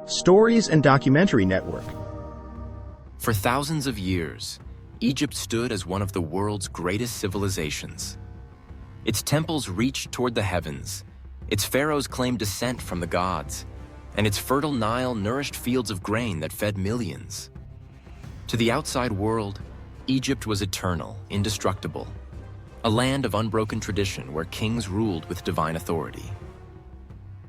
Stories and Documentary Network. For thousands of years, Egypt stood as one of the world's greatest civilizations. Its temples reached toward the heavens, its pharaohs claimed descent from the gods, and its fertile Nile nourished fields of grain that fed millions. To the outside world, Egypt was eternal, indestructible, a land of unbroken tradition where kings ruled with divine authority.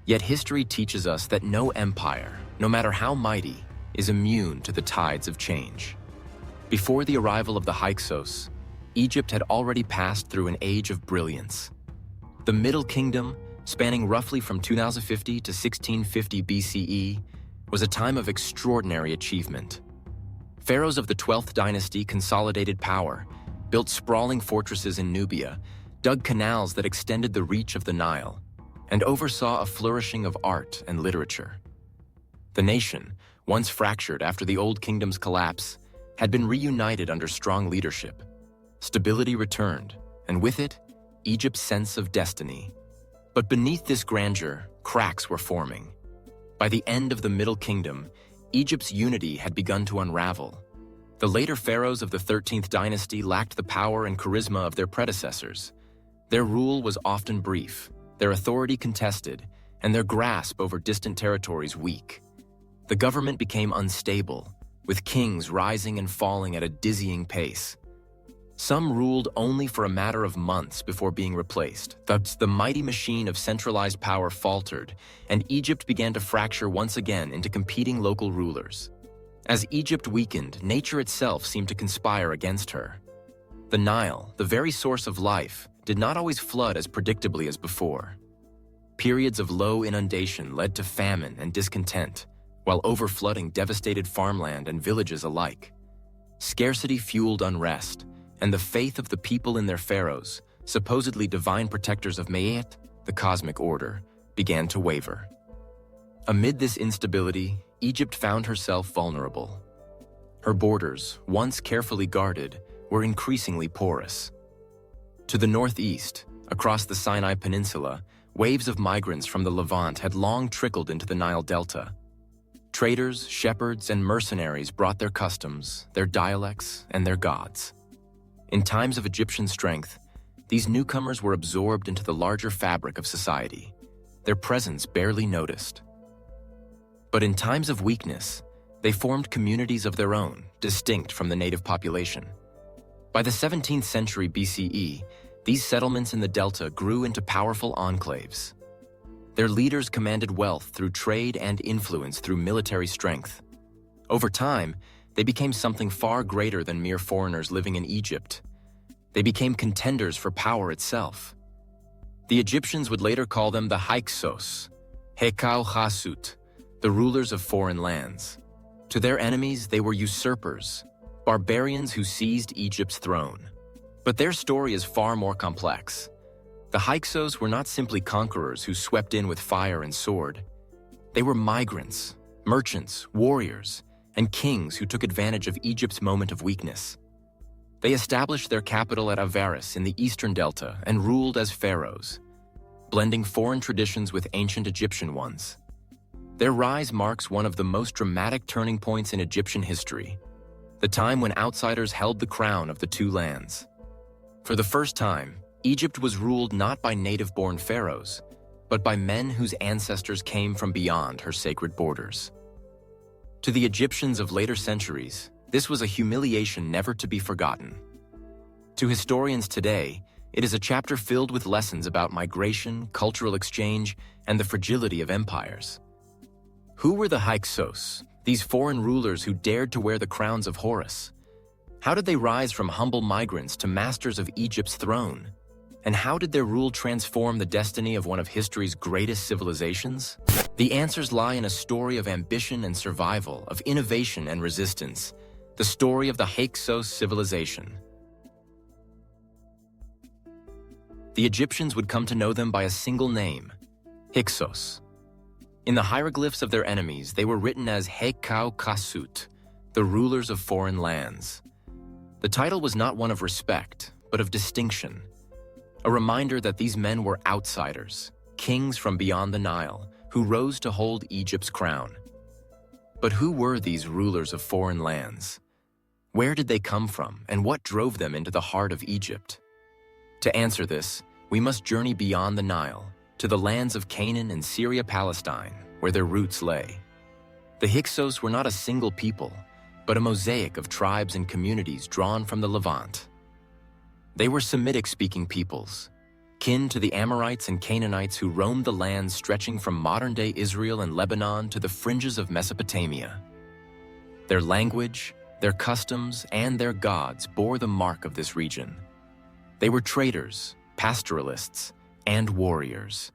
Yet history teaches us that no empire, no matter how mighty, is immune to the tides of change. Before the arrival of the Hyksos, Egypt had already passed through an age of brilliance. The Middle Kingdom, spanning roughly from 2050 to 1650 BCE, was a time of extraordinary achievement. Pharaohs of the 12th dynasty consolidated power, built sprawling fortresses in Nubia, dug canals that extended the reach of the Nile, and oversaw a flourishing of art and literature. The nation, once fractured after the Old Kingdom's collapse, had been reunited under strong leadership. Stability returned, and with it, Egypt's sense of destiny. But beneath this grandeur, cracks were forming. By the end of the Middle Kingdom, Egypt's unity had begun to unravel. The later pharaohs of the 13th dynasty lacked the power and charisma of their predecessors. Their rule was often brief, their authority contested, and their grasp over distant territories weak. The government became unstable, with kings rising and falling at a dizzying pace. Some ruled only for a matter of months before being replaced. Thus, the mighty machine of centralized power faltered, and Egypt began to fracture once again into competing local rulers. As Egypt weakened, nature itself seemed to conspire against her. The Nile, the very source of life, did not always flood as predictably as before. Periods of low inundation led to famine and discontent, while overflooding devastated farmland and villages alike. Scarcity fueled unrest, and the faith of the people in their pharaohs, supposedly divine protectors of Mayet, the cosmic order, began to waver. Amid this instability, Egypt found herself vulnerable. Her borders, once carefully guarded, were increasingly porous. To the northeast, across the Sinai Peninsula, waves of migrants from the Levant had long trickled into the Nile Delta. Traders, shepherds, and mercenaries brought their customs, their dialects, and their gods. In times of Egyptian strength, these newcomers were absorbed into the larger fabric of society, their presence barely noticed. But in times of weakness, they formed communities of their own, distinct from the native population. By the 17th century BCE, these settlements in the Delta grew into powerful enclaves. Their leaders commanded wealth through trade and influence through military strength. Over time, they became something far greater than mere foreigners living in Egypt. They became contenders for power itself. The Egyptians would later call them the Hyksos, Hekau-Hasut, the rulers of foreign lands. To their enemies, they were usurpers, barbarians who seized Egypt's throne. But their story is far more complex. The Hyksos were not simply conquerors who swept in with fire and sword. They were migrants, merchants, warriors, and kings who took advantage of Egypt's moment of weakness. They established their capital at Avaris in the eastern delta and ruled as pharaohs, blending foreign traditions with ancient Egyptian ones. Their rise marks one of the most dramatic turning points in Egyptian history, the time when outsiders held the crown of the two lands. For the first time, Egypt was ruled not by native-born pharaohs, but by men whose ancestors came from beyond her sacred borders. To the Egyptians of later centuries, this was a humiliation never to be forgotten. To historians today, it is a chapter filled with lessons about migration, cultural exchange, and the fragility of empires. Who were the Hyksos, these foreign rulers who dared to wear the crowns of Horus? How did they rise from humble migrants to masters of Egypt's throne? And how did their rule transform the destiny of one of history's greatest civilizations? The answers lie in a story of ambition and survival, of innovation and resistance, the story of the Hyksos civilization. The Egyptians would come to know them by a single name, Hyksos. In the hieroglyphs of their enemies, they were written as Hekau-Kasut, the rulers of foreign lands. The title was not one of respect, but of distinction, a reminder that these men were outsiders, kings from beyond the Nile, who rose to hold Egypt's crown. But who were these rulers of foreign lands? Where did they come from, and what drove them into the heart of Egypt? To answer this, we must journey beyond the Nile, to the lands of Canaan and Syria-Palestine, where their roots lay. The Hyksos were not a single people, but a mosaic of tribes and communities drawn from the Levant. They were Semitic-speaking peoples, kin to the Amorites and Canaanites who roamed the lands stretching from modern-day Israel and Lebanon to the fringes of Mesopotamia. Their language, their customs, and their gods bore the mark of this region. They were traders, pastoralists, and warriors.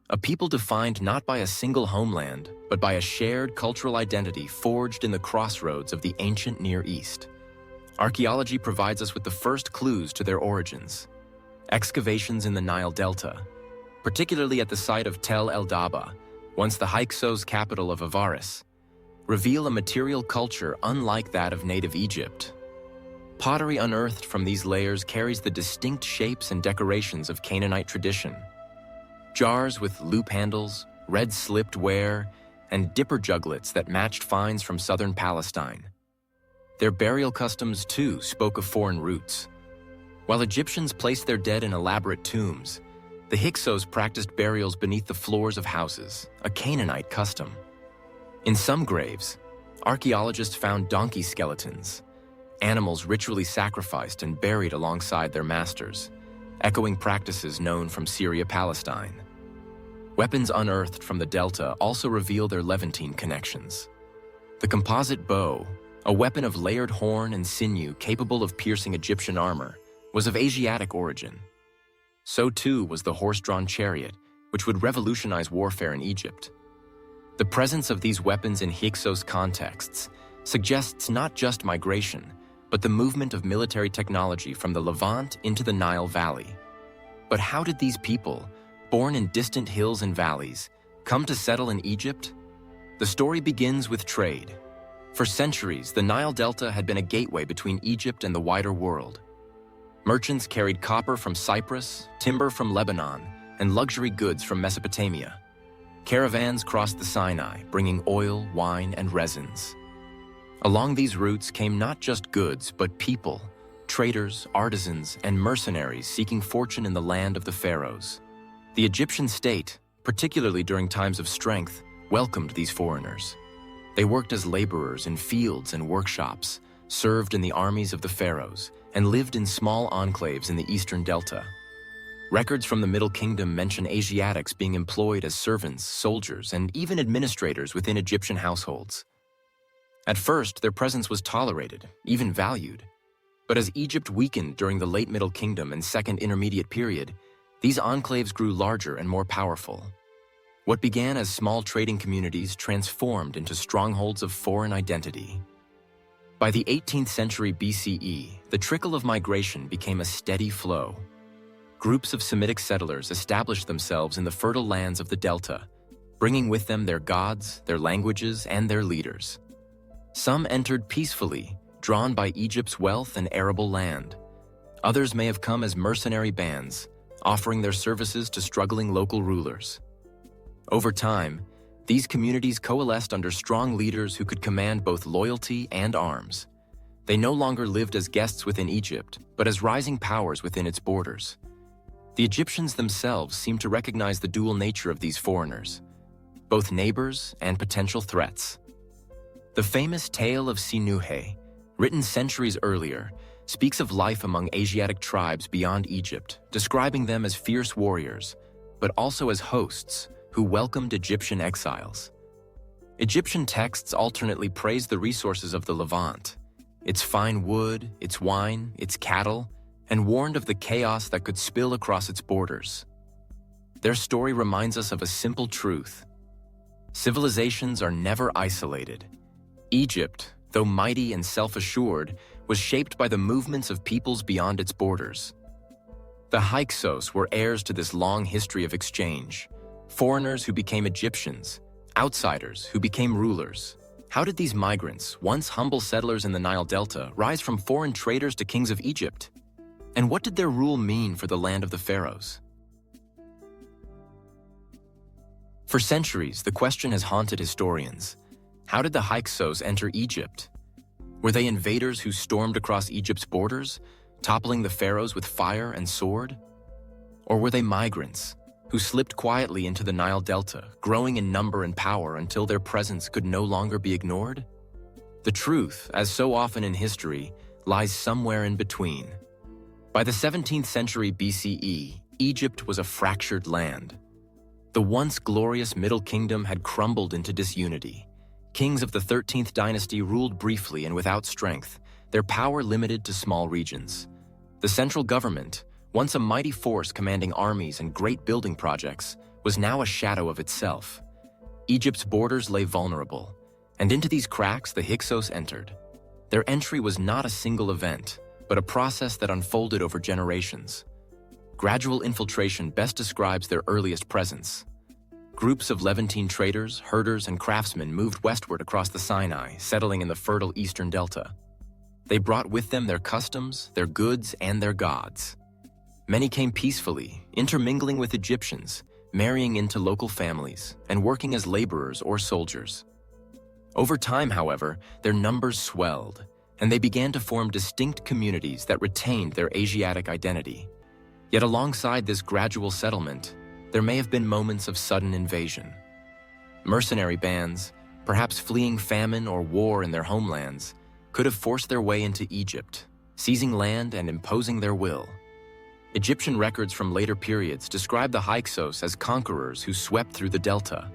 A people defined not by a single homeland, but by a shared cultural identity forged in the crossroads of the ancient Near East. Archaeology provides us with the first clues to their origins. Excavations in the Nile Delta, particularly at the site of Tel el-Daba, once the Hyksos capital of Avaris, reveal a material culture unlike that of native Egypt. Pottery unearthed from these layers carries the distinct shapes and decorations of Canaanite tradition. Jars with loop handles, red-slipped ware, and dipper juglets that matched finds from southern Palestine. Their burial customs, too, spoke of foreign roots. While Egyptians placed their dead in elaborate tombs, the Hyksos practiced burials beneath the floors of houses, a Canaanite custom. In some graves, archaeologists found donkey skeletons, animals ritually sacrificed and buried alongside their masters, echoing practices known from Syria-Palestine. Weapons unearthed from the Delta also reveal their Levantine connections. The composite bow, a weapon of layered horn and sinew capable of piercing Egyptian armor, was of Asiatic origin. So too was the horse-drawn chariot, which would revolutionize warfare in Egypt. The presence of these weapons in Hyksos contexts suggests not just migration, but the movement of military technology from the Levant into the Nile Valley. But how did these people, born in distant hills and valleys, come to settle in Egypt? The story begins with trade. For centuries, the Nile Delta had been a gateway between Egypt and the wider world. Merchants carried copper from Cyprus, timber from Lebanon, and luxury goods from Mesopotamia. Caravans crossed the Sinai, bringing oil, wine, and resins. Along these routes came not just goods, but people, traders, artisans, and mercenaries seeking fortune in the land of the Pharaohs. The Egyptian state, particularly during times of strength, welcomed these foreigners. They worked as laborers in fields and workshops, served in the armies of the Pharaohs, and lived in small enclaves in the eastern delta. Records from the Middle Kingdom mention Asiatics being employed as servants, soldiers, and even administrators within Egyptian households. At first, their presence was tolerated, even valued. But as Egypt weakened during the late Middle Kingdom and Second Intermediate Period, these enclaves grew larger and more powerful. What began as small trading communities transformed into strongholds of foreign identity. By the 18th century BCE, the trickle of migration became a steady flow. Groups of Semitic settlers established themselves in the fertile lands of the Delta, bringing with them their gods, their languages, and their leaders. Some entered peacefully, drawn by Egypt's wealth and arable land. Others may have come as mercenary bands, offering their services to struggling local rulers. Over time, these communities coalesced under strong leaders who could command both loyalty and arms. They no longer lived as guests within Egypt, but as rising powers within its borders. The Egyptians themselves seemed to recognize the dual nature of these foreigners, both neighbors and potential threats. The famous tale of Seqenenre, written centuries earlier, speaks of life among Asiatic tribes beyond Egypt, describing them as fierce warriors, but also as hosts who welcomed Egyptian exiles. Egyptian texts alternately praise the resources of the Levant, its fine wood, its wine, its cattle, and warned of the chaos that could spill across its borders. Their story reminds us of a simple truth. Civilizations are never isolated. Egypt, though mighty and self-assured, was shaped by the movements of peoples beyond its borders. The Hyksos were heirs to this long history of exchange, foreigners who became Egyptians, outsiders who became rulers. How did these migrants, once humble settlers in the Nile Delta, rise from foreign traders to kings of Egypt? And what did their rule mean for the land of the Pharaohs? For centuries, the question has haunted historians. How did the Hyksos enter Egypt? Were they invaders who stormed across Egypt's borders, toppling the pharaohs with fire and sword? Or were they migrants who slipped quietly into the Nile Delta, growing in number and power until their presence could no longer be ignored? The truth, as so often in history, lies somewhere in between. By the 17th century BCE, Egypt was a fractured land. The once glorious Middle Kingdom had crumbled into disunity. Kings of the 13th dynasty ruled briefly and without strength, their power limited to small regions. The central government, once a mighty force commanding armies and great building projects, was now a shadow of itself. Egypt's borders lay vulnerable, and into these cracks the Hyksos entered. Their entry was not a single event, but a process that unfolded over generations. Gradual infiltration best describes their earliest presence. Groups of Levantine traders, herders, and craftsmen moved westward across the Sinai, settling in the fertile eastern delta. They brought with them their customs, their goods, and their gods. Many came peacefully, intermingling with Egyptians, marrying into local families, and working as laborers or soldiers. Over time, however, their numbers swelled, and they began to form distinct communities that retained their Asiatic identity. Yet alongside this gradual settlement, there may have been moments of sudden invasion. Mercenary bands, perhaps fleeing famine or war in their homelands, could have forced their way into Egypt, seizing land and imposing their will. Egyptian records from later periods describe the Hyksos as conquerors who swept through the delta.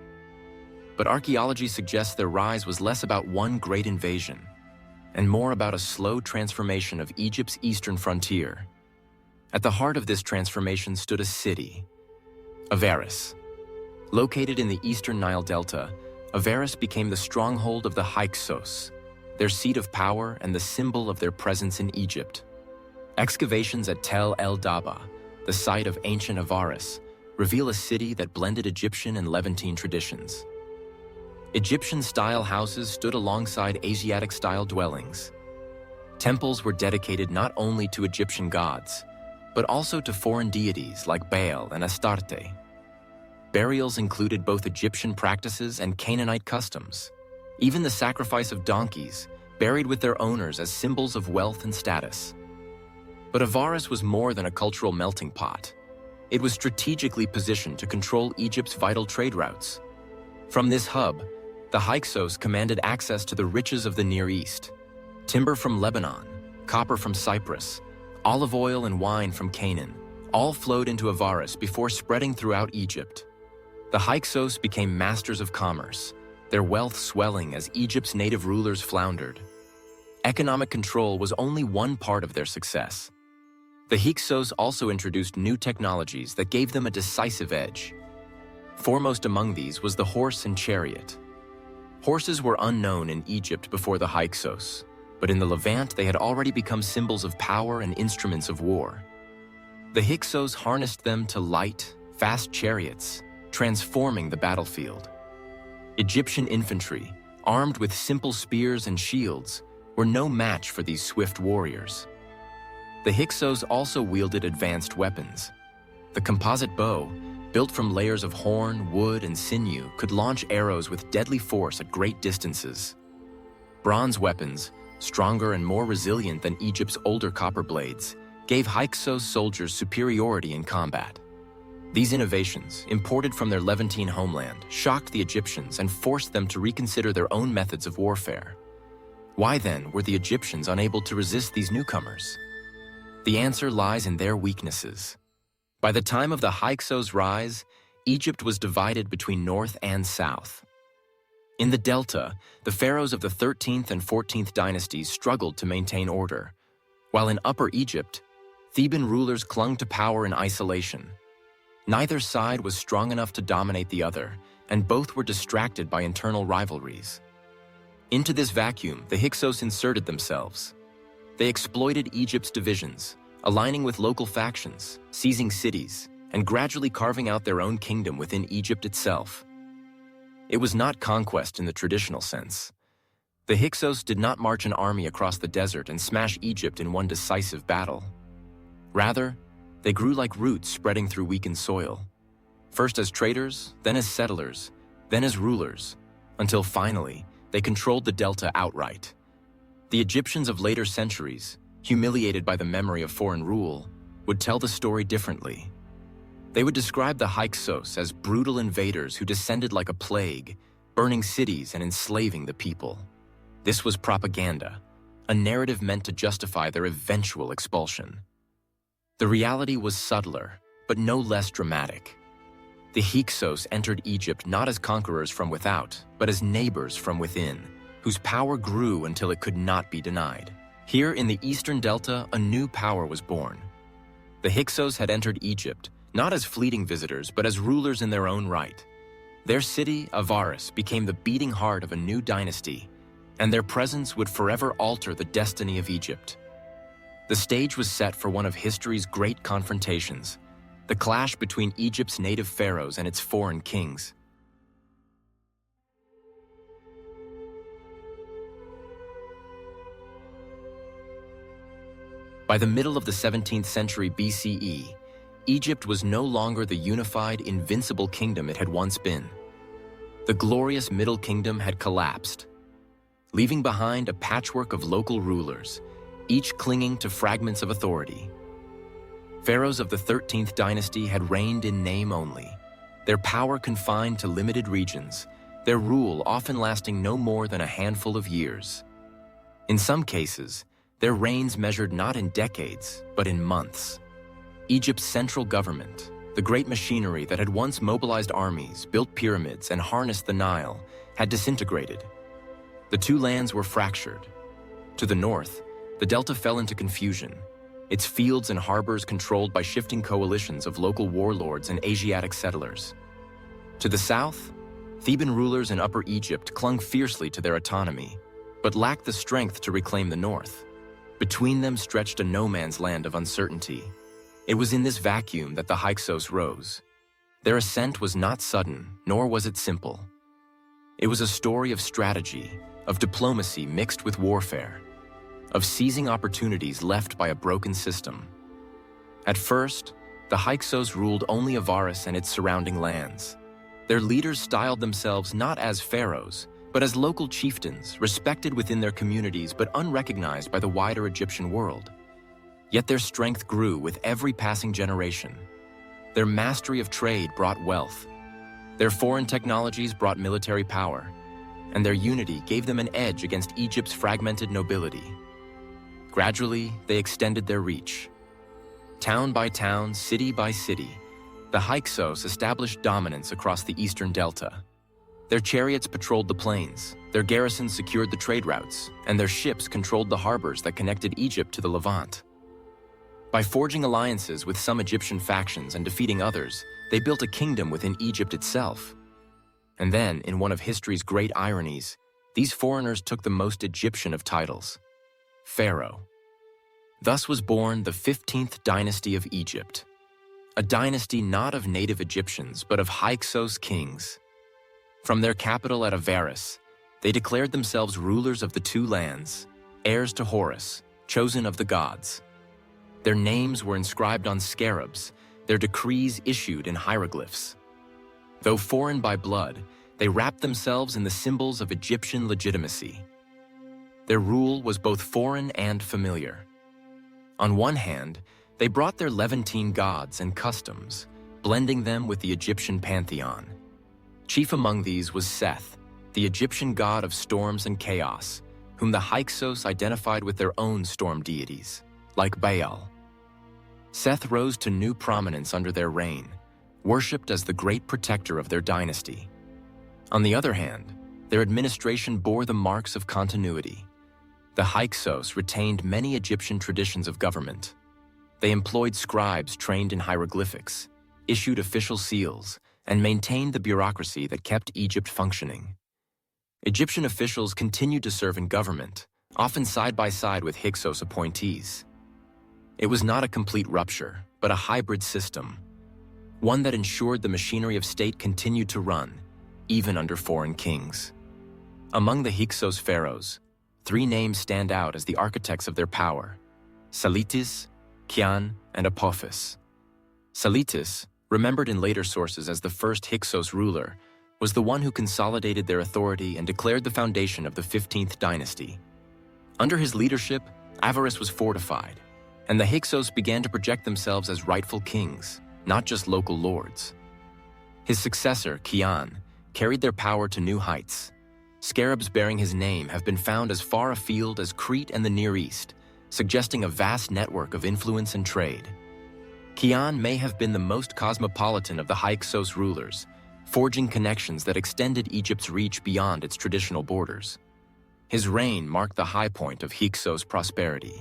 But archaeology suggests their rise was less about one great invasion, and more about a slow transformation of Egypt's eastern frontier. At the heart of this transformation stood a city, Avaris. Located in the eastern Nile Delta, Avaris became the stronghold of the Hyksos, their seat of power and the symbol of their presence in Egypt. Excavations at Tel El Daba, the site of ancient Avaris, reveal a city that blended Egyptian and Levantine traditions. Egyptian-style houses stood alongside Asiatic-style dwellings. Temples were dedicated not only to Egyptian gods, but also to foreign deities like Baal and Astarte. Burials included both Egyptian practices and Canaanite customs. Even the sacrifice of donkeys, buried with their owners as symbols of wealth and status. But Avaris was more than a cultural melting pot. It was strategically positioned to control Egypt's vital trade routes. From this hub, the Hyksos commanded access to the riches of the Near East. Timber from Lebanon, copper from Cyprus, olive oil and wine from Canaan, all flowed into Avaris before spreading throughout Egypt. The Hyksos became masters of commerce, their wealth swelling as Egypt's native rulers floundered. Economic control was only one part of their success. The Hyksos also introduced new technologies that gave them a decisive edge. Foremost among these was the horse and chariot. Horses were unknown in Egypt before the Hyksos, but in the Levant they had already become symbols of power and instruments of war. The Hyksos harnessed them to light, fast chariots, transforming the battlefield. Egyptian infantry, armed with simple spears and shields, were no match for these swift warriors. The Hyksos also wielded advanced weapons. The composite bow, built from layers of horn, wood, and sinew, could launch arrows with deadly force at great distances. Bronze weapons, stronger and more resilient than Egypt's older copper blades, gave Hyksos soldiers superiority in combat. These innovations, imported from their Levantine homeland, shocked the Egyptians and forced them to reconsider their own methods of warfare. Why then were the Egyptians unable to resist these newcomers? The answer lies in their weaknesses. By the time of the Hyksos' rise, Egypt was divided between north and south. In the Delta, the pharaohs of the 13th and 14th dynasties struggled to maintain order, while in Upper Egypt, Theban rulers clung to power in isolation. Neither side was strong enough to dominate the other, and both were distracted by internal rivalries. Into this vacuum, the Hyksos inserted themselves. They exploited Egypt's divisions, aligning with local factions, seizing cities, and gradually carving out their own kingdom within Egypt itself. It was not conquest in the traditional sense. The Hyksos did not march an army across the desert and smash Egypt in one decisive battle. Rather, they grew like roots spreading through weakened soil, first as traders, then as settlers, then as rulers, until finally, they controlled the Delta outright. The Egyptians of later centuries, humiliated by the memory of foreign rule, would tell the story differently. They would describe the Hyksos as brutal invaders who descended like a plague, burning cities and enslaving the people. This was propaganda, a narrative meant to justify their eventual expulsion. The reality was subtler, but no less dramatic. The Hyksos entered Egypt not as conquerors from without, but as neighbors from within, whose power grew until it could not be denied. Here in the Eastern Delta, a new power was born. The Hyksos had entered Egypt, not as fleeting visitors, but as rulers in their own right. Their city, Avaris, became the beating heart of a new dynasty, and their presence would forever alter the destiny of Egypt. The stage was set for one of history's great confrontations, the clash between Egypt's native pharaohs and its foreign kings. By the middle of the 17th century BCE, Egypt was no longer the unified, invincible kingdom it had once been. The glorious Middle Kingdom had collapsed, leaving behind a patchwork of local rulers, each clinging to fragments of authority. Pharaohs of the 13th dynasty had reigned in name only, their power confined to limited regions, their rule often lasting no more than a handful of years. In some cases, their reigns measured not in decades, but in months. Egypt's central government, the great machinery that had once mobilized armies, built pyramids, and harnessed the Nile, had disintegrated. The two lands were fractured. To the north, the Delta fell into confusion, its fields and harbors controlled by shifting coalitions of local warlords and Asiatic settlers. To the south, Theban rulers in Upper Egypt clung fiercely to their autonomy, but lacked the strength to reclaim the north. Between them stretched a no-man's land of uncertainty. It was in this vacuum that the Hyksos rose. Their ascent was not sudden, nor was it simple. It was a story of strategy, of diplomacy mixed with warfare, of seizing opportunities left by a broken system. At first, the Hyksos ruled only Avaris and its surrounding lands. Their leaders styled themselves not as pharaohs, but as local chieftains, respected within their communities but unrecognized by the wider Egyptian world. Yet their strength grew with every passing generation. Their mastery of trade brought wealth. Their foreign technologies brought military power, and their unity gave them an edge against Egypt's fragmented nobility. Gradually, they extended their reach. Town by town, city by city, the Hyksos established dominance across the Eastern Delta. Their chariots patrolled the plains, their garrisons secured the trade routes, and their ships controlled the harbors that connected Egypt to the Levant. By forging alliances with some Egyptian factions and defeating others, they built a kingdom within Egypt itself. And then, in one of history's great ironies, these foreigners took the most Egyptian of titles, Pharaoh. Thus was born the 15th dynasty of Egypt, a dynasty not of native Egyptians, but of Hyksos kings. From their capital at Avaris, they declared themselves rulers of the two lands, heirs to Horus, chosen of the gods. Their names were inscribed on scarabs, their decrees issued in hieroglyphs. Though foreign by blood, they wrapped themselves in the symbols of Egyptian legitimacy. Their rule was both foreign and familiar. On one hand, they brought their Levantine gods and customs, blending them with the Egyptian pantheon. Chief among these was Seth, the Egyptian god of storms and chaos, whom the Hyksos identified with their own storm deities, like Baal. Seth rose to new prominence under their reign, worshipped as the great protector of their dynasty. On the other hand, their administration bore the marks of continuity. The Hyksos retained many Egyptian traditions of government. They employed scribes trained in hieroglyphics, issued official seals, and maintained the bureaucracy that kept Egypt functioning. Egyptian officials continued to serve in government, often side by side with Hyksos appointees. It was not a complete rupture, but a hybrid system, one that ensured the machinery of state continued to run, even under foreign kings. Among the Hyksos pharaohs, three names stand out as the architects of their power: Salitis, Kian, and Apophis. Salitis, remembered in later sources as the first Hyksos ruler, was the one who consolidated their authority and declared the foundation of the 15th dynasty. Under his leadership, Avaris was fortified, and the Hyksos began to project themselves as rightful kings, not just local lords. His successor, Kian, carried their power to new heights. Scarabs bearing his name have been found as far afield as Crete and the Near East, suggesting a vast network of influence and trade. Kian may have been the most cosmopolitan of the Hyksos rulers, forging connections that extended Egypt's reach beyond its traditional borders. His reign marked the high point of Hyksos prosperity,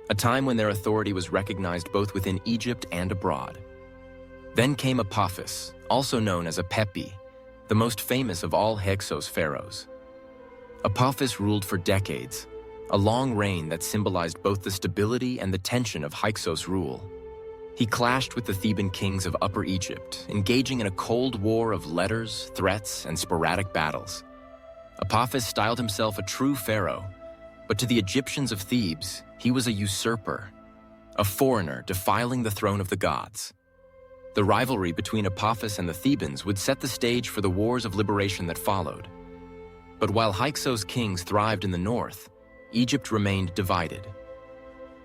a time when their authority was recognized both within Egypt and abroad. Then came Apophis, also known as Apepi, the most famous of all Hyksos pharaohs. Apophis ruled for decades, a long reign that symbolized both the stability and the tension of Hyksos rule. He clashed with the Theban kings of Upper Egypt, engaging in a cold war of letters, threats, and sporadic battles. Apophis styled himself a true pharaoh, but to the Egyptians of Thebes, he was a usurper, a foreigner defiling the throne of the gods. The rivalry between Apophis and the Thebans would set the stage for the wars of liberation that followed. But while Hyksos kings thrived in the north, Egypt remained divided.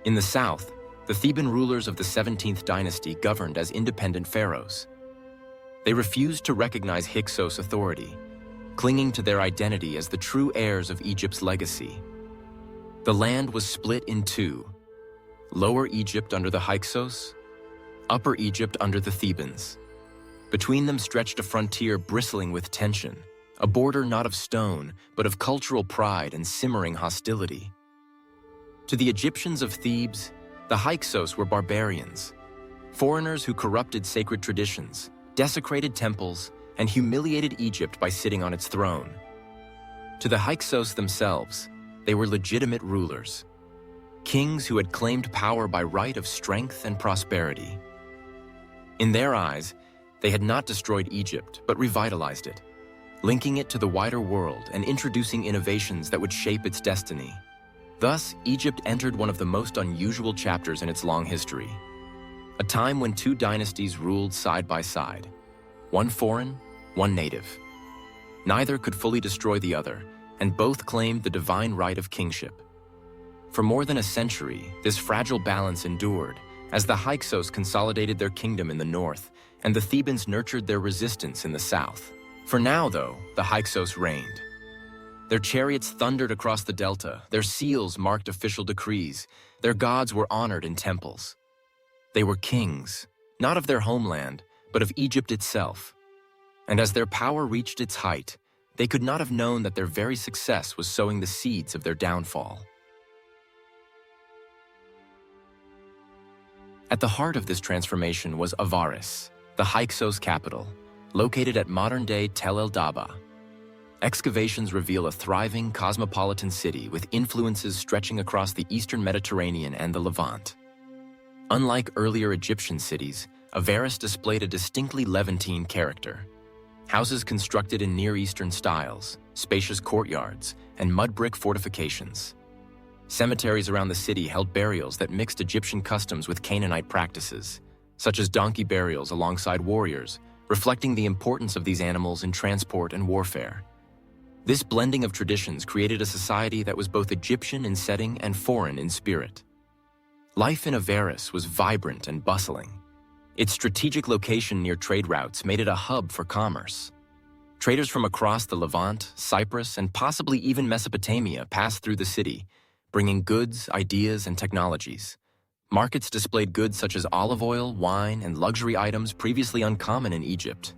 In the south, the Theban rulers of the 17th dynasty governed as independent pharaohs. They refused to recognize Hyksos authority, clinging to their identity as the true heirs of Egypt's legacy. The land was split in two: Lower Egypt under the Hyksos, Upper Egypt under the Thebans. Between them stretched a frontier bristling with tension, a border not of stone, but of cultural pride and simmering hostility. To the Egyptians of Thebes, the Hyksos were barbarians, foreigners who corrupted sacred traditions, desecrated temples, and humiliated Egypt by sitting on its throne. To the Hyksos themselves, they were legitimate rulers, kings who had claimed power by right of strength and prosperity. In their eyes, they had not destroyed Egypt, but revitalized it, linking it to the wider world and introducing innovations that would shape its destiny. Thus, Egypt entered one of the most unusual chapters in its long history, a time when two dynasties ruled side by side, one foreign, one native. Neither could fully destroy the other, and both claimed the divine right of kingship. For more than a century, this fragile balance endured as the Hyksos consolidated their kingdom in the north and the Thebans nurtured their resistance in the south. For now, though, the Hyksos reigned. Their chariots thundered across the delta, their seals marked official decrees, their gods were honored in temples. They were kings, not of their homeland, but of Egypt itself. And as their power reached its height, they could not have known that their very success was sowing the seeds of their downfall. At the heart of this transformation was Avaris, the Hyksos capital, located at modern-day Tel el-Daba. Excavations reveal a thriving, cosmopolitan city with influences stretching across the eastern Mediterranean and the Levant. Unlike earlier Egyptian cities, Avaris displayed a distinctly Levantine character. Houses constructed in Near Eastern styles, spacious courtyards, and mud brick fortifications. Cemeteries around the city held burials that mixed Egyptian customs with Canaanite practices, such as donkey burials alongside warriors, reflecting the importance of these animals in transport and warfare. This blending of traditions created a society that was both Egyptian in setting and foreign in spirit. Life in Avaris was vibrant and bustling. Its strategic location near trade routes made it a hub for commerce. Traders from across the Levant, Cyprus, and possibly even Mesopotamia passed through the city, bringing goods, ideas, and technologies. Markets displayed goods such as olive oil, wine, and luxury items previously uncommon in Egypt.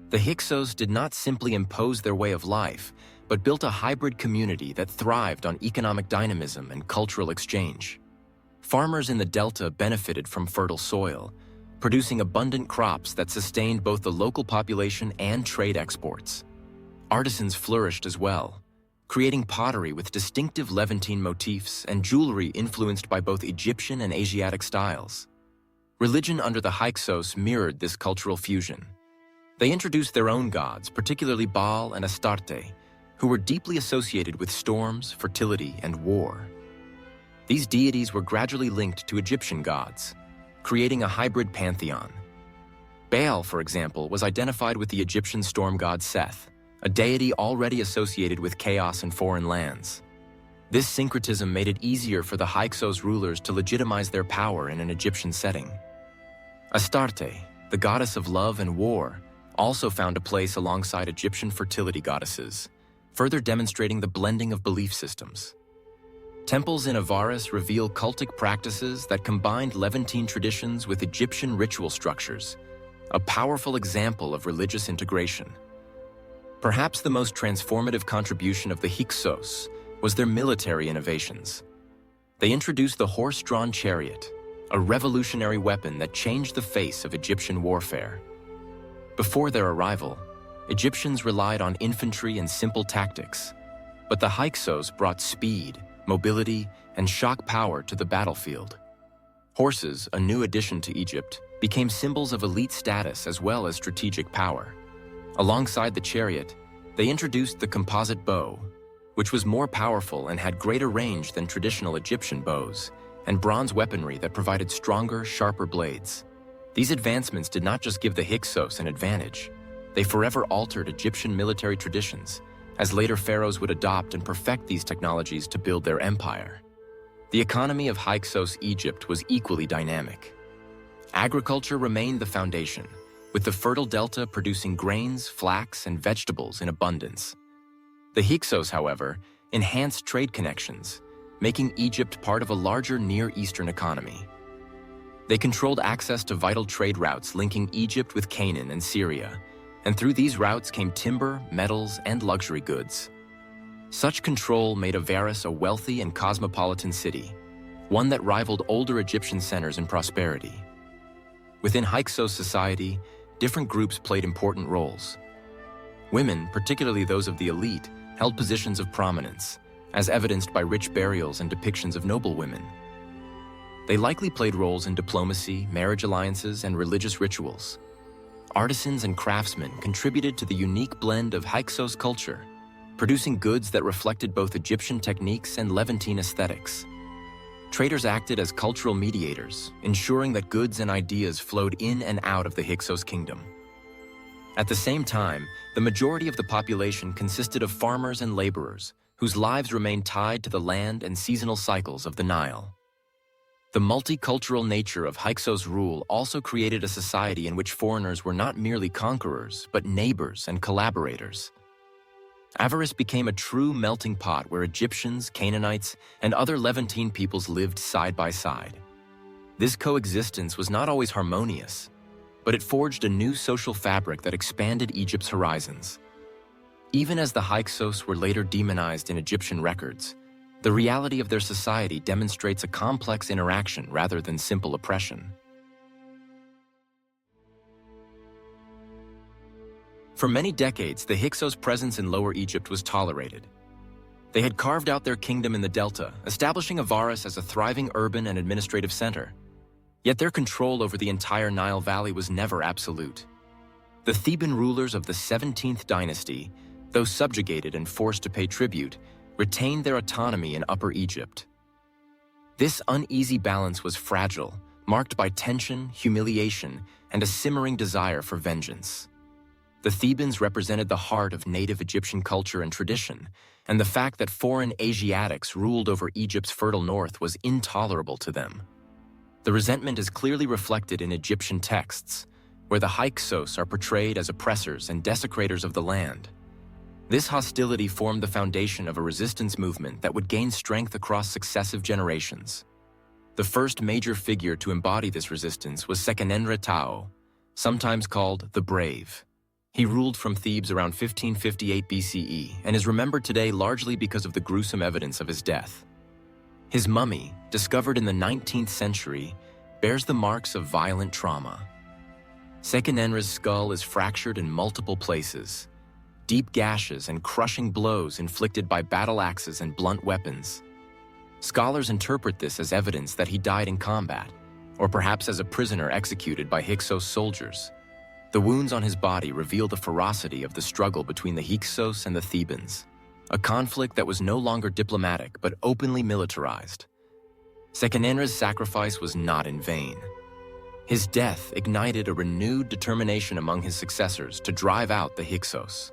The Hyksos did not simply impose their way of life, but built a hybrid community that thrived on economic dynamism and cultural exchange. Farmers in the Delta benefited from fertile soil, producing abundant crops that sustained both the local population and trade exports. Artisans flourished as well, creating pottery with distinctive Levantine motifs and jewelry influenced by both Egyptian and Asiatic styles. Religion under the Hyksos mirrored this cultural fusion. They introduced their own gods, particularly Baal and Astarte, who were deeply associated with storms, fertility, and war. These deities were gradually linked to Egyptian gods, creating a hybrid pantheon. Baal, for example, was identified with the Egyptian storm god Seth, a deity already associated with chaos in foreign lands. This syncretism made it easier for the Hyksos rulers to legitimize their power in an Egyptian setting. Astarte, the goddess of love and war, also found a place alongside Egyptian fertility goddesses, further demonstrating the blending of belief systems. Temples in Avaris reveal cultic practices that combined Levantine traditions with Egyptian ritual structures, a powerful example of religious integration. Perhaps the most transformative contribution of the Hyksos was their military innovations. They introduced the horse-drawn chariot, a revolutionary weapon that changed the face of Egyptian warfare. Before their arrival, Egyptians relied on infantry and simple tactics, but the Hyksos brought speed, mobility, and shock power to the battlefield. Horses, a new addition to Egypt, became symbols of elite status as well as strategic power. Alongside the chariot, they introduced the composite bow, which was more powerful and had greater range than traditional Egyptian bows, and bronze weaponry that provided stronger, sharper blades. These advancements did not just give the Hyksos an advantage, they forever altered Egyptian military traditions, as later pharaohs would adopt and perfect these technologies to build their empire. The economy of Hyksos Egypt was equally dynamic. Agriculture remained the foundation, with the fertile delta producing grains, flax, and vegetables in abundance. The Hyksos, however, enhanced trade connections, making Egypt part of a larger Near Eastern economy. They controlled access to vital trade routes linking Egypt with Canaan and Syria, and through these routes came timber, metals, and luxury goods. Such control made Avaris a wealthy and cosmopolitan city, one that rivaled older Egyptian centers in prosperity. Within Hyksos society, different groups played important roles. Women, particularly those of the elite, held positions of prominence, as evidenced by rich burials and depictions of noble women. They likely played roles in diplomacy, marriage alliances, and religious rituals. Artisans and craftsmen contributed to the unique blend of Hyksos culture, producing goods that reflected both Egyptian techniques and Levantine aesthetics. Traders acted as cultural mediators, ensuring that goods and ideas flowed in and out of the Hyksos kingdom. At the same time, the majority of the population consisted of farmers and laborers, whose lives remained tied to the land and seasonal cycles of the Nile. The multicultural nature of Hyksos rule also created a society in which foreigners were not merely conquerors, but neighbors and collaborators. Avaris became a true melting pot where Egyptians, Canaanites, and other Levantine peoples lived side by side. This coexistence was not always harmonious, but it forged a new social fabric that expanded Egypt's horizons. Even as the Hyksos were later demonized in Egyptian records, the reality of their society demonstrates a complex interaction rather than simple oppression. For many decades, the Hyksos' presence in Lower Egypt was tolerated. They had carved out their kingdom in the Delta, establishing Avaris as a thriving urban and administrative center. Yet their control over the entire Nile Valley was never absolute. The Theban rulers of the 17th dynasty, though subjugated and forced to pay tribute, retained their autonomy in Upper Egypt. This uneasy balance was fragile, marked by tension, humiliation, and a simmering desire for vengeance. The Thebans represented the heart of native Egyptian culture and tradition, and the fact that foreign Asiatics ruled over Egypt's fertile north was intolerable to them. The resentment is clearly reflected in Egyptian texts, where the Hyksos are portrayed as oppressors and desecrators of the land. This hostility formed the foundation of a resistance movement that would gain strength across successive generations. The first major figure to embody this resistance was Seqenenre Tao, sometimes called the Brave. He ruled from Thebes around 1558 BCE and is remembered today largely because of the gruesome evidence of his death. His mummy, discovered in the 19th century, bears the marks of violent trauma. Seqenenre's skull is fractured in multiple places, deep gashes and crushing blows inflicted by battle axes and blunt weapons. Scholars interpret this as evidence that he died in combat, or perhaps as a prisoner executed by Hyksos soldiers. The wounds on his body reveal the ferocity of the struggle between the Hyksos and the Thebans, a conflict that was no longer diplomatic but openly militarized. Seqenenre's sacrifice was not in vain. His death ignited a renewed determination among his successors to drive out the Hyksos.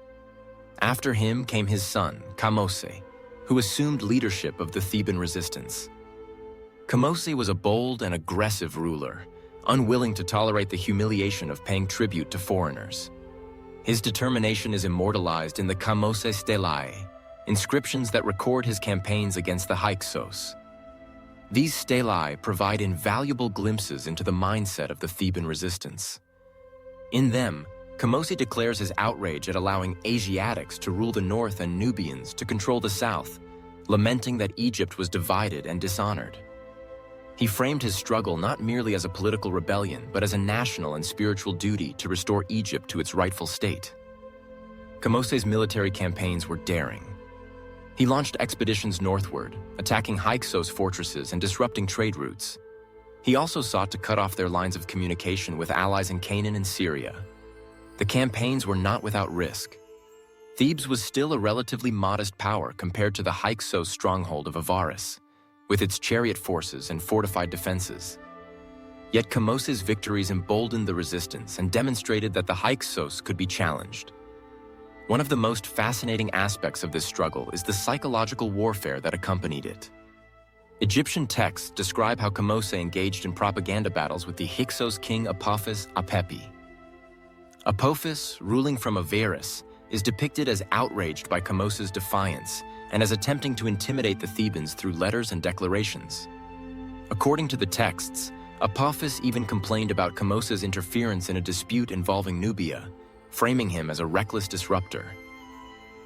After him came his son, Kamose, who assumed leadership of the Theban resistance. Kamose was a bold and aggressive ruler, unwilling to tolerate the humiliation of paying tribute to foreigners. His determination is immortalized in the Kamose stelae, inscriptions that record his campaigns against the Hyksos. These stelae provide invaluable glimpses into the mindset of the Theban resistance. In them, Kamose declares his outrage at allowing Asiatics to rule the north and Nubians to control the south, lamenting that Egypt was divided and dishonored. He framed his struggle not merely as a political rebellion, but as a national and spiritual duty to restore Egypt to its rightful state. Kamose's military campaigns were daring. He launched expeditions northward, attacking Hyksos fortresses and disrupting trade routes. He also sought to cut off their lines of communication with allies in Canaan and Syria. The campaigns were not without risk. Thebes was still a relatively modest power compared to the Hyksos stronghold of Avaris, with its chariot forces and fortified defenses. Yet Kamose's victories emboldened the resistance and demonstrated that the Hyksos could be challenged. One of the most fascinating aspects of this struggle is the psychological warfare that accompanied it. Egyptian texts describe how Kamose engaged in propaganda battles with the Hyksos king Apophis Apepi. Apophis, ruling from Avaris, is depicted as outraged by Kamose's defiance and as attempting to intimidate the Thebans through letters and declarations. According to the texts, Apophis even complained about Kamose's interference in a dispute involving Nubia, framing him as a reckless disruptor.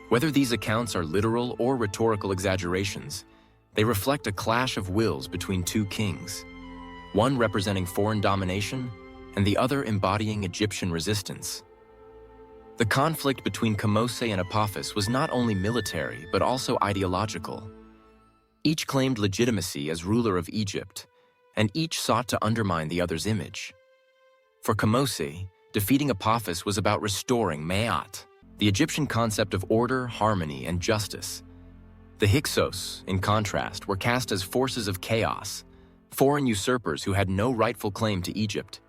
Whether these accounts are literal or rhetorical exaggerations, they reflect a clash of wills between two kings, one representing foreign domination and the other embodying Egyptian resistance. The conflict between Kamose and Apophis was not only military, but also ideological. Each claimed legitimacy as ruler of Egypt, and each sought to undermine the other's image. For Kamose, defeating Apophis was about restoring Ma'at, the Egyptian concept of order, harmony, and justice. The Hyksos, in contrast, were cast as forces of chaos, foreign usurpers who had no rightful claim to Egypt.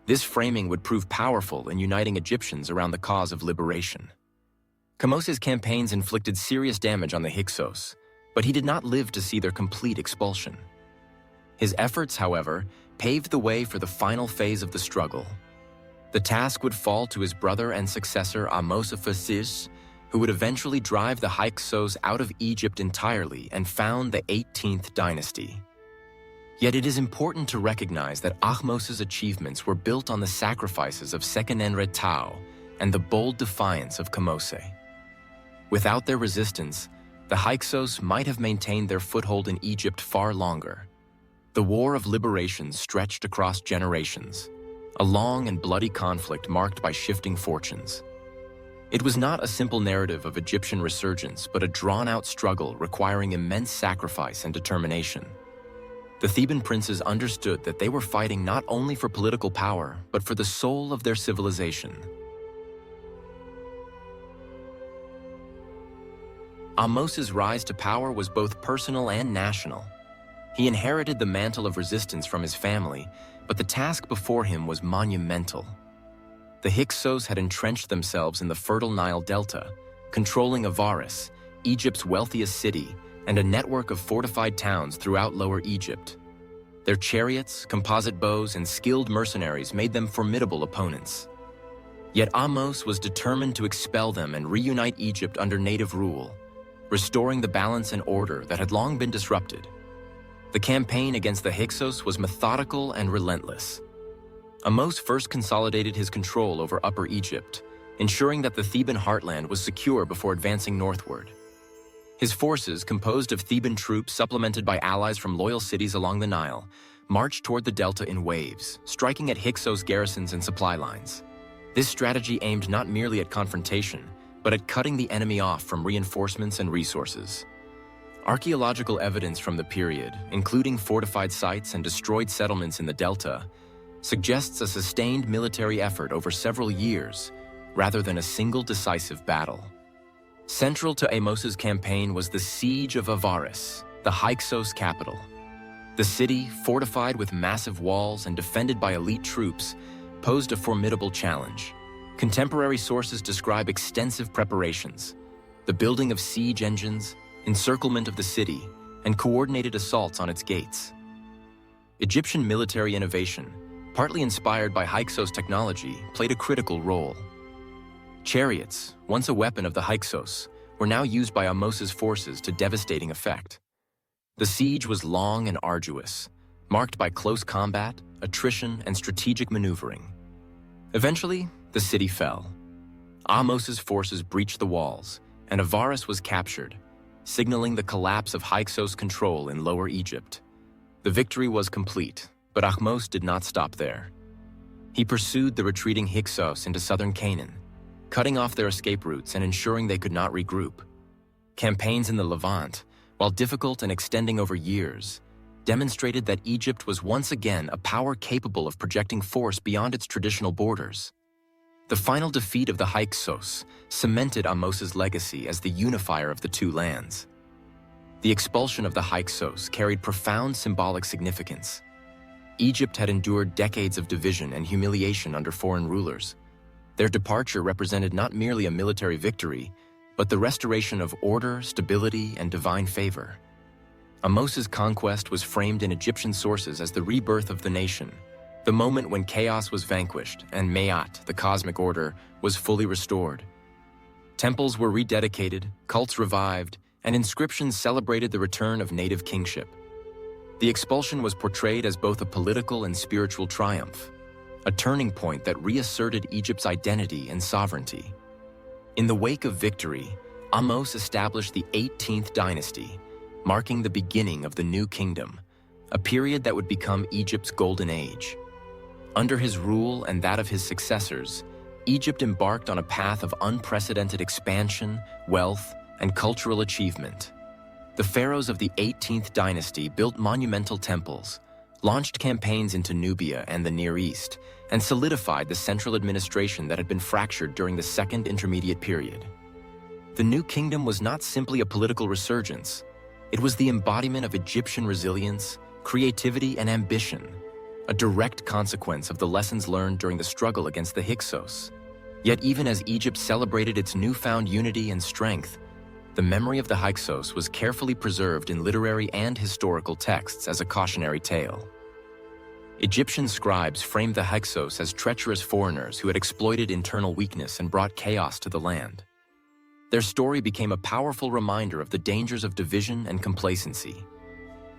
This framing would prove powerful in uniting Egyptians around the cause of liberation. Kamose's campaigns inflicted serious damage on the Hyksos, but he did not live to see their complete expulsion. His efforts, however, paved the way for the final phase of the struggle. The task would fall to his brother and successor Ahmose I, who would eventually drive the Hyksos out of Egypt entirely and found the 18th dynasty. Yet it is important to recognize that Ahmose's achievements were built on the sacrifices of Seqenenre Tao and the bold defiance of Kamose. Without their resistance, the Hyksos might have maintained their foothold in Egypt far longer. The War of Liberation stretched across generations, a long and bloody conflict marked by shifting fortunes. It was not a simple narrative of Egyptian resurgence, but a drawn-out struggle requiring immense sacrifice and determination. The Theban princes understood that they were fighting not only for political power, but for the soul of their civilization. Ahmose's rise to power was both personal and national. He inherited the mantle of resistance from his family, but the task before him was monumental. The Hyksos had entrenched themselves in the fertile Nile Delta, controlling Avaris, Egypt's wealthiest city, and a network of fortified towns throughout Lower Egypt. Their chariots, composite bows, and skilled mercenaries made them formidable opponents. Yet Ahmose was determined to expel them and reunite Egypt under native rule, restoring the balance and order that had long been disrupted. The campaign against the Hyksos was methodical and relentless. Ahmose first consolidated his control over Upper Egypt, ensuring that the Theban heartland was secure before advancing northward. His forces, composed of Theban troops supplemented by allies from loyal cities along the Nile, marched toward the delta in waves, striking at Hyksos garrisons and supply lines. This strategy aimed not merely at confrontation, but at cutting the enemy off from reinforcements and resources. Archaeological evidence from the period, including fortified sites and destroyed settlements in the delta, suggests a sustained military effort over several years, rather than a single decisive battle. Central to Ahmose's campaign was the siege of Avaris, the Hyksos capital. The city, fortified with massive walls and defended by elite troops, posed a formidable challenge. Contemporary sources describe extensive preparations, the building of siege engines, encirclement of the city, and coordinated assaults on its gates. Egyptian military innovation, partly inspired by Hyksos technology, played a critical role. Chariots, once a weapon of the Hyksos, were now used by Ahmose's forces to devastating effect. The siege was long and arduous, marked by close combat, attrition, and strategic maneuvering. Eventually, the city fell. Ahmose's forces breached the walls, and Avaris was captured, signaling the collapse of Hyksos control in Lower Egypt. The victory was complete, but Ahmose did not stop there. He pursued the retreating Hyksos into southern Canaan, cutting off their escape routes and ensuring they could not regroup. Campaigns in the Levant, while difficult and extending over years, demonstrated that Egypt was once again a power capable of projecting force beyond its traditional borders. The final defeat of the Hyksos cemented Ahmose's legacy as the unifier of the two lands. The expulsion of the Hyksos carried profound symbolic significance. Egypt had endured decades of division and humiliation under foreign rulers. Their departure represented not merely a military victory, but the restoration of order, stability, and divine favor. Ahmose's conquest was framed in Egyptian sources as the rebirth of the nation, the moment when chaos was vanquished and Mayat, the cosmic order, was fully restored. Temples were rededicated, cults revived, and inscriptions celebrated the return of native kingship. The expulsion was portrayed as both a political and spiritual triumph, a turning point that reasserted Egypt's identity and sovereignty. In the wake of victory, Ahmose established the 18th dynasty, marking the beginning of the New Kingdom, a period that would become Egypt's golden age. Under his rule and that of his successors, Egypt embarked on a path of unprecedented expansion, wealth, and cultural achievement. The pharaohs of the 18th dynasty built monumental temples, launched campaigns into Nubia and the Near East, and solidified the central administration that had been fractured during the Second Intermediate Period. The New Kingdom was not simply a political resurgence. It was the embodiment of Egyptian resilience, creativity, and ambition, a direct consequence of the lessons learned during the struggle against the Hyksos. Yet even as Egypt celebrated its newfound unity and strength, the memory of the Hyksos was carefully preserved in literary and historical texts as a cautionary tale. Egyptian scribes framed the Hyksos as treacherous foreigners who had exploited internal weakness and brought chaos to the land. Their story became a powerful reminder of the dangers of division and complacency.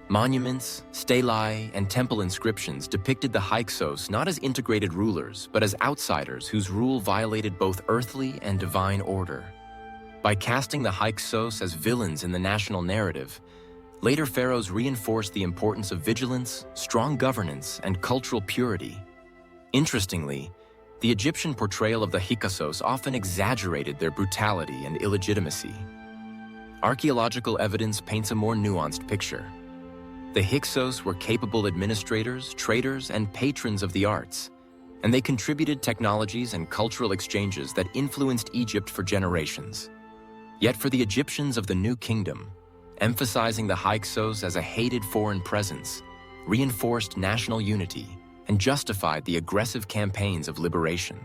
Monuments, stelae, and temple inscriptions depicted the Hyksos not as integrated rulers, but as outsiders whose rule violated both earthly and divine order. By casting the Hyksos as villains in the national narrative, later pharaohs reinforced the importance of vigilance, strong governance, and cultural purity. Interestingly, the Egyptian portrayal of the Hyksos often exaggerated their brutality and illegitimacy. Archaeological evidence paints a more nuanced picture. The Hyksos were capable administrators, traders, and patrons of the arts, and they contributed technologies and cultural exchanges that influenced Egypt for generations. Yet for the Egyptians of the New Kingdom, emphasizing the Hyksos as a hated foreign presence reinforced national unity and justified the aggressive campaigns of liberation.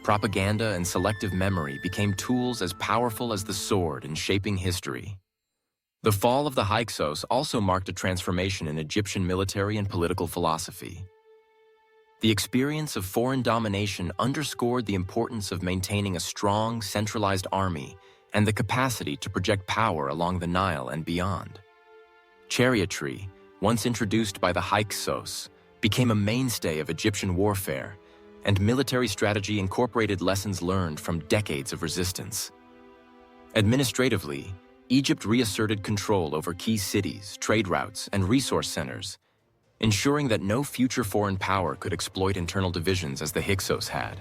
Propaganda and selective memory became tools as powerful as the sword in shaping history. The fall of the Hyksos also marked a transformation in Egyptian military and political philosophy. The experience of foreign domination underscored the importance of maintaining a strong, centralized army and the capacity to project power along the Nile and beyond. Chariotry, once introduced by the Hyksos, became a mainstay of Egyptian warfare, and military strategy incorporated lessons learned from decades of resistance. Administratively, Egypt reasserted control over key cities, trade routes, and resource centers, ensuring that no future foreign power could exploit internal divisions as the Hyksos had.